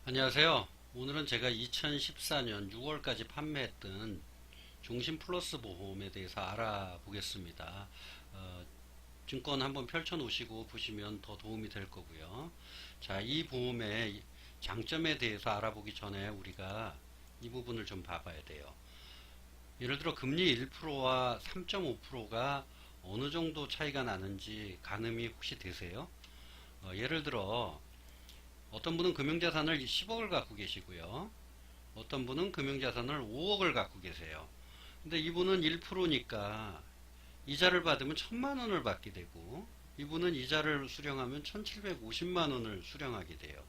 안녕하세요. 오늘은 제가 2014년 6월까지 판매했던 종신 플러스 보험에 대해서 알아보겠습니다. 어, 증권 한번 펼쳐 놓으시고 보시면 더 도움이 될 거고요. 자, 이 보험의 장점에 대해서 알아보기 전에 우리가 이 부분을 좀 봐봐야 돼요. 예를 들어 금리 1%와 3.5%가 어느 정도 차이가 나는지 가늠이 혹시 되세요? 예를 들어 어떤 분은 금융자산을 10억을 갖고 계시고요. 어떤 분은 금융자산을 5억을 갖고 계세요. 근데 이분은 1%니까 이자를 받으면 1000만 원을 받게 되고, 이분은 이자를 수령하면 1750만 원을 수령하게 돼요.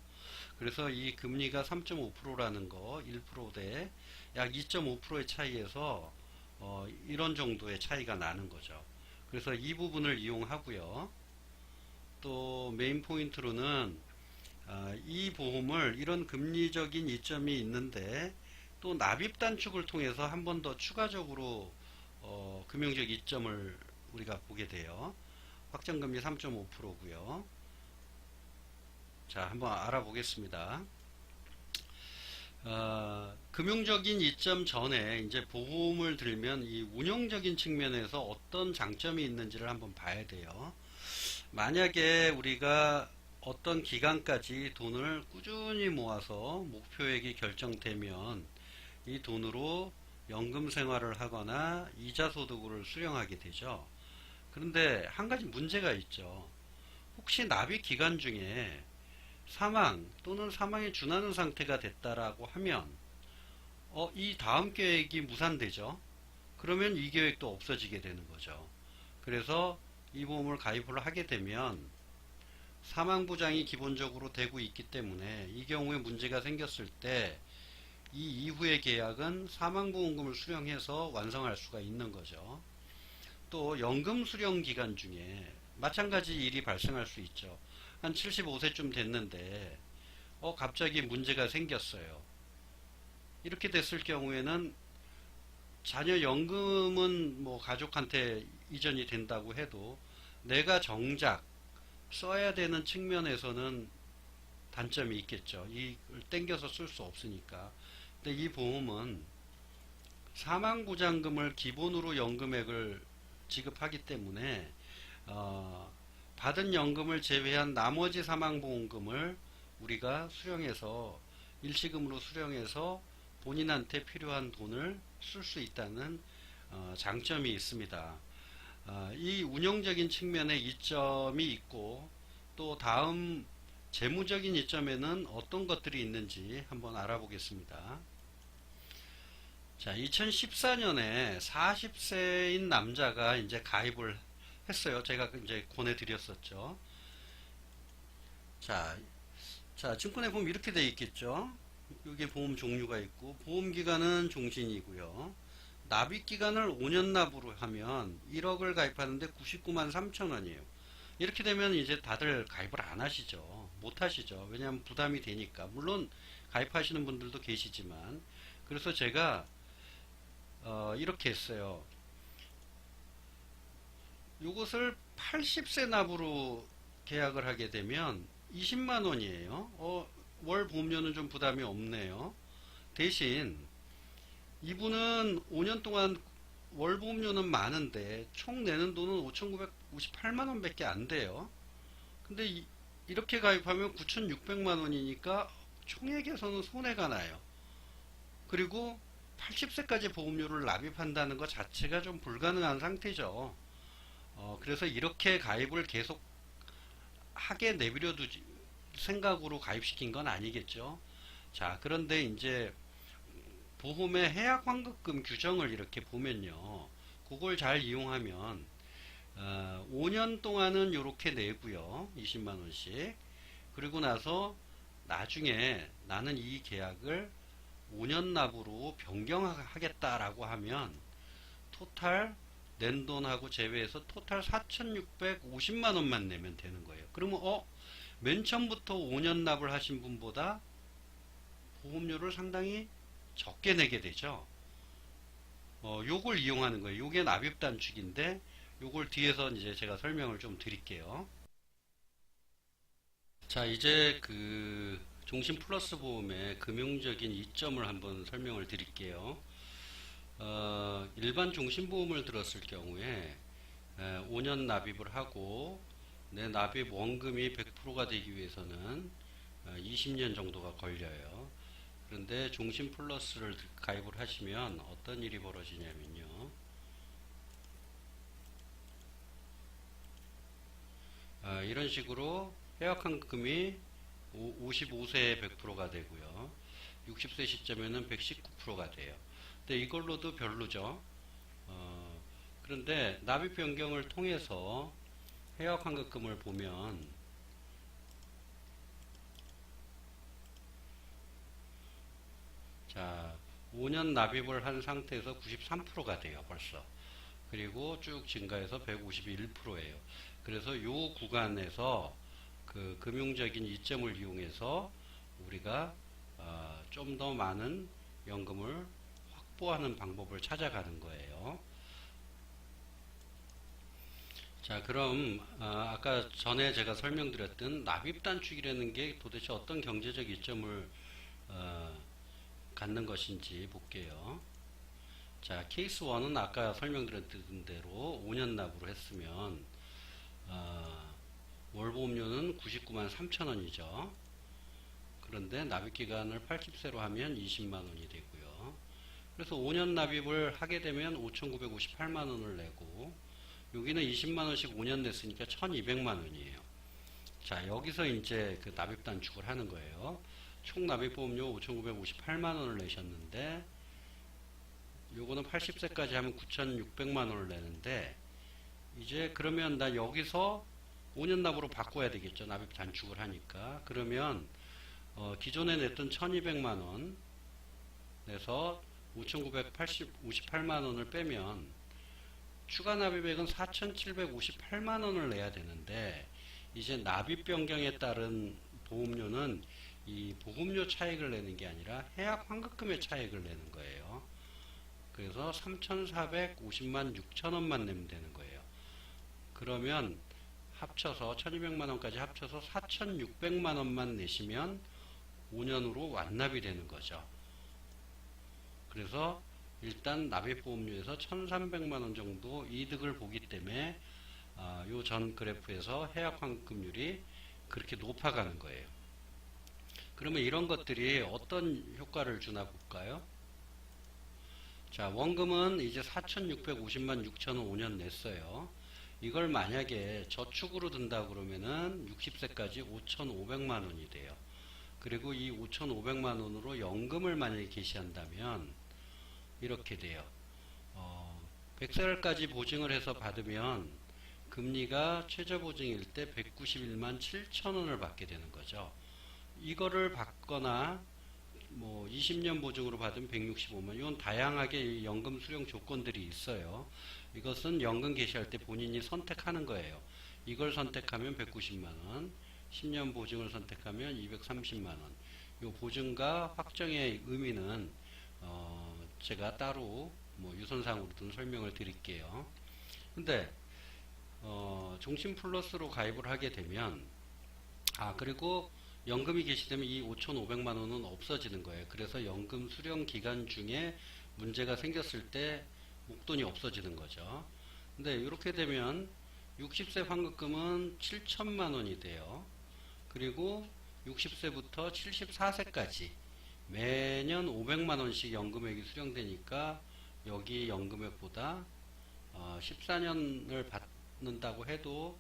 그래서 이 금리가 3.5%라는 거, 1%대 약 2.5%의 차이에서 이런 정도의 차이가 나는 거죠. 그래서 이 부분을 이용하고요. 또 메인 포인트로는 이 보험을 이런 금리적인 이점이 있는데 또 납입 단축을 통해서 한 번 더 추가적으로 금융적 이점을 우리가 보게 돼요. 확정금리 3.5%고요. 자, 한번 알아보겠습니다. 금융적인 이점 전에 이제 보험을 들면 이 운영적인 측면에서 어떤 장점이 있는지를 한번 봐야 돼요. 만약에 우리가 어떤 기간까지 돈을 꾸준히 모아서 목표액이 결정되면 이 돈으로 연금 생활을 하거나 이자 소득을 수령하게 되죠. 그런데 한 가지 문제가 있죠. 혹시 납입 기간 중에 사망 또는 사망에 준하는 상태가 됐다라고 하면 이 다음 계획이 무산되죠. 그러면 이 계획도 없어지게 되는 거죠. 그래서 이 보험을 가입을 하게 되면 사망보장이 기본적으로 되고 있기 때문에 이 경우에 문제가 생겼을 때 이 이후의 계약은 사망보험금을 수령해서 완성할 수가 있는 거죠. 또 연금 수령 기간 중에 마찬가지 일이 발생할 수 있죠. 한 75세쯤 됐는데 갑자기 문제가 생겼어요. 이렇게 됐을 경우에는 자녀 연금은 뭐 가족한테 이전이 된다고 해도 내가 정작 써야 되는 측면에서는 단점이 있겠죠. 이걸 땡겨서 쓸 수 없으니까. 근데 이 보험은 사망보장금을 기본으로 연금액을 지급하기 때문에 받은 연금을 제외한 나머지 사망보험금을 우리가 수령해서 일시금으로 수령해서 본인한테 필요한 돈을 쓸 수 있다는 장점이 있습니다. 이 운영적인 측면에 이점이 있고 또 다음 재무적인 이점에는 어떤 것들이 있는지 한번 알아보겠습니다. 자, 2014년에 40세인 남자가 이제 가입을 했어요. 제가 이제 권해드렸었죠. 자, 증권에 보면 이렇게 돼 있겠죠. 이게 보험 종류가 있고, 보험 기간은 종신이고요. 납입 기간을 5년 납으로 하면 1억을 가입하는데 99만 3천 원이에요. 이렇게 되면 이제 다들 가입을 안 하시죠. 못 하시죠. 왜냐하면 부담이 되니까. 물론 가입하시는 분들도 계시지만. 그래서 제가 이렇게 했어요. 이것을 80세 납으로 계약을 하게 되면 20만 원이에요. 월 보험료는 좀 부담이 없네요. 대신 이분은 5년 동안 월 보험료는 많은데 총 내는 돈은 5,958만 원밖에 안 돼요. 근데 이렇게 가입하면 9,600만 원이니까 총액에서는 손해가 나요. 그리고 80세까지 보험료를 납입한다는 것 자체가 좀 불가능한 상태죠. 그래서 이렇게 가입을 계속 하게 내버려 두지 생각으로 가입시킨 건 아니겠죠. 자, 그런데 이제 보험의 해약 환급금 규정을 이렇게 보면요. 그걸 잘 이용하면 5년 동안은 이렇게 내고요. 20만 원씩. 그리고 나서 나중에 나는 이 계약을 5년 납으로 변경하겠다라고 하면 토탈 낸 돈하고 제외해서 토탈 4,650만 원만 내면 되는 거예요. 그러면 맨 처음부터 5년 납을 하신 분보다 보험료를 상당히 적게 내게 되죠. 요걸 이용하는 거예요. 요게 납입 단축인데 요걸 뒤에서 이제 제가 설명을 좀 드릴게요. 자, 이제 그 종신 플러스 보험의 금융적인 이점을 한번 설명을 드릴게요. 일반 종신보험을 들었을 경우에 5년 납입을 하고 내 납입 원금이 100%가 되기 위해서는 20년 정도가 걸려요. 그런데 종신 플러스를 가입을 하시면 어떤 일이 벌어지냐면요. 이런 식으로 해약환급금이 55세에 100%가 되고요. 60세 시점에는 119%가 돼요. 근데 이걸로도 별로죠. 그런데 납입 변경을 통해서 해약환급금을 보면 자 5년 납입을 한 상태에서 93%가 돼요 벌써. 그리고 쭉 증가해서 151%예요. 그래서 요 구간에서 그 금융적인 이점을 이용해서 우리가 좀 더 많은 연금을 확보하는 방법을 찾아가는 거예요. 자, 그럼 아까 전에 제가 설명드렸던 납입 단축이라는 게 도대체 어떤 경제적 이점을 어, 갖는 것인지 볼게요. 자, 케이스 1은 아까 설명드렸던 대로 5년 납으로 했으면 월보험료는 99만 3천 원이죠. 그런데 납입기간을 80세로 하면 20만 원이 되고요. 그래서 5년 납입을 하게 되면 5,958만 원을 내고 여기는 20만 원씩 5년 냈으니까 1,200만 원이에요. 자, 여기서 이제 그 납입 단축을 하는 거예요. 총 납입보험료 5,958만 원을 내셨는데 요거는 80세까지 하면 9,600만 원을 내는데 이제 그러면 나 여기서 5년 납으로 바꿔야 되겠죠. 납입 단축을 하니까. 그러면 기존에 냈던 1,200만 원 내서 5,958만 원을 빼면 추가 납입액은 4,758만 원을 내야 되는데 이제 납입 변경에 따른 보험료는 이 보험료 차익을 내는 게 아니라 해약 환급금의 차익을 내는 거예요. 그래서 3,450만 6천 원만 내면 되는 거예요. 그러면 합쳐서 1,200만 원까지 합쳐서 4,600만 원만 내시면 5년으로 완납이 되는 거죠. 그래서 일단 납입보험료에서 1,300만 원 정도 이득을 보기 때문에 요 전 그래프에서 해약환급률이 그렇게 높아가는 거예요. 그러면 이런 것들이 어떤 효과를 주나 볼까요? 자, 원금은 이제 4,650만 6천 원 5년 냈어요. 이걸 만약에 저축으로 든다 그러면은 60세까지 5,500만 원이 돼요. 그리고 이 5,500만 원으로 연금을 만약에 개시한다면 이렇게 돼요. 100살까지 보증을 해서 받으면 금리가 최저 보증일 때 191만 7천 원을 받게 되는 거죠. 이거를 받거나 뭐 20년 보증으로 받으면 165만. 이건 다양하게 연금 수령 조건들이 있어요. 이것은 연금 개시할 때 본인이 선택하는 거예요. 이걸 선택하면 190만 원, 10년 보증을 선택하면 230만 원. 이 보증과 확정의 의미는 제가 따로 뭐 유선상으로든 설명을 드릴게요. 근데 종신 플러스로 가입을 하게 되면 그리고 연금이 개시되면 이 5,500만 원은 없어지는 거예요. 그래서 연금 수령 기간 중에 문제가 생겼을 때 목돈이 없어지는 거죠. 근데 이렇게 되면 60세 환급금은 7천만 원이 돼요. 그리고 60세부터 74세까지 매년 500만 원씩 연금액이 수령되니까 여기 연금액보다 14년을 받는다고 해도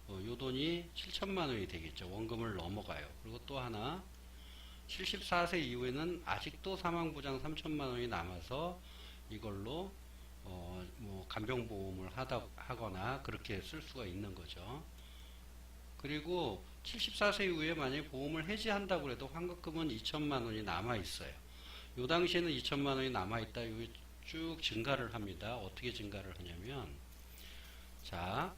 요 돈이 7천만 원이 되겠죠. 원금을 넘어가요. 그리고 또 하나 74세 이후에는 아직도 사망보장 3천만 원이 남아서 이걸로 뭐 간병보험을 하거나 그렇게 쓸 수가 있는 거죠. 그리고 74세 이후에 만약에 보험을 해지한다고 해도 환급금은 2천만 원이 남아 있어요. 요 당시에는 2천만 원이 남아 있다. 이게 쭉 증가를 합니다. 어떻게 증가를 하냐면 자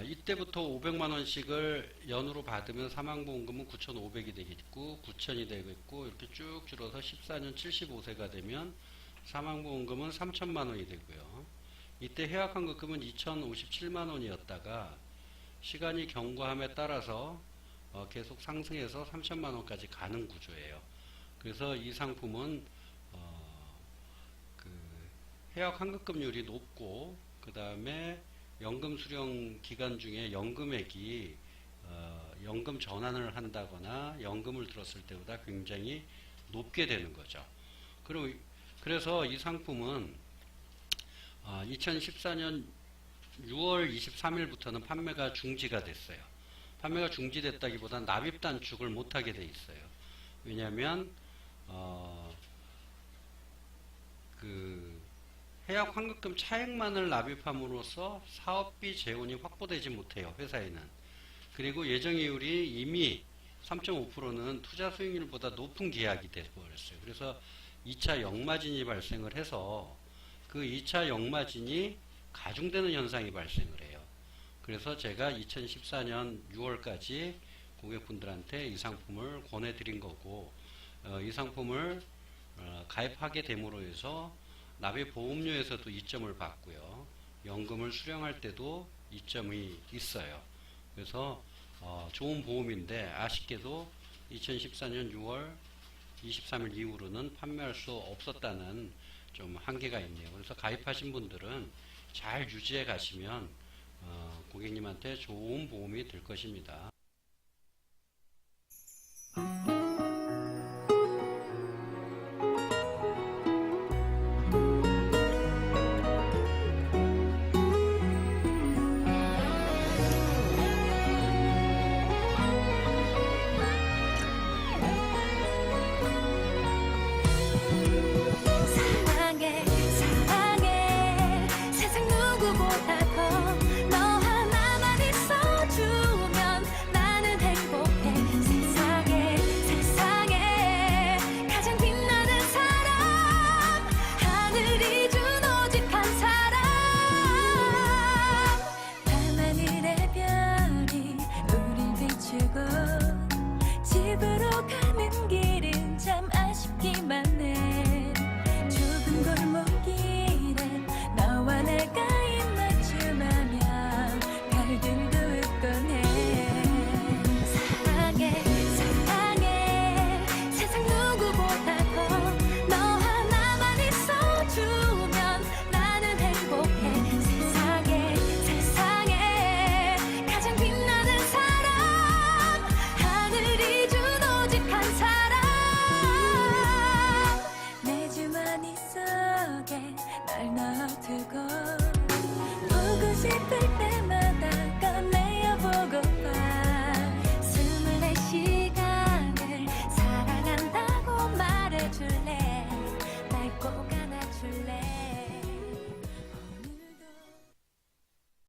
이때부터 500만 원씩을 연으로 받으면 사망보험금은 9,500이 되겠고 9,000이 되겠고 이렇게 쭉 줄어서 14년 75세가 되면 사망보험금은 3천만 원이 되고요. 이때 해약환급금은 2,057만 원이었다가 시간이 경과함에 따라서 계속 상승해서 3천만 원까지 가는 구조예요. 그래서 이 상품은 그 해약 환급금률이 높고, 그 다음에 연금 수령 기간 중에 연금액이 연금 전환을 한다거나 연금을 들었을 때보다 굉장히 높게 되는 거죠. 그리고 그래서 이 상품은 2014년 6월 23일부터는 판매가 중지가 됐어요. 판매가 중지됐다기보다는 납입 단축을 못하게 돼 있어요. 왜냐하면 그 해약 환급금 차액만을 납입함으로써 사업비 재원이 확보되지 못해요, 회사에는. 그리고 예정이율이 이미 3.5%는 투자 수익률보다 높은 계약이 되어버렸어요. 그래서 2차 역마진이 발생을 해서 그 2차 역마진이 가중되는 현상이 발생을 해요. 그래서 제가 2014년 6월까지 고객분들한테 이 상품을 권해드린 거고, 이 상품을 가입하게 됨으로 해서 납입 보험료에서도 이점을 받고요. 연금을 수령할 때도 이점이 있어요. 그래서 좋은 보험인데 아쉽게도 2014년 6월 23일 이후로는 판매할 수 없었다는 좀 한계가 있네요. 그래서 가입하신 분들은 잘 유지해 가시면 고객님한테 좋은 보험이 될 것입니다. 사랑해 사랑해 세상 누구보다도 너 하나만 있어주면 나는 행복해. 세상에 세상에 가장 빛나는 사람, 하늘이 준 오직 한 사람. 밤하늘의 별이 우릴 비추고 집으로 가는 길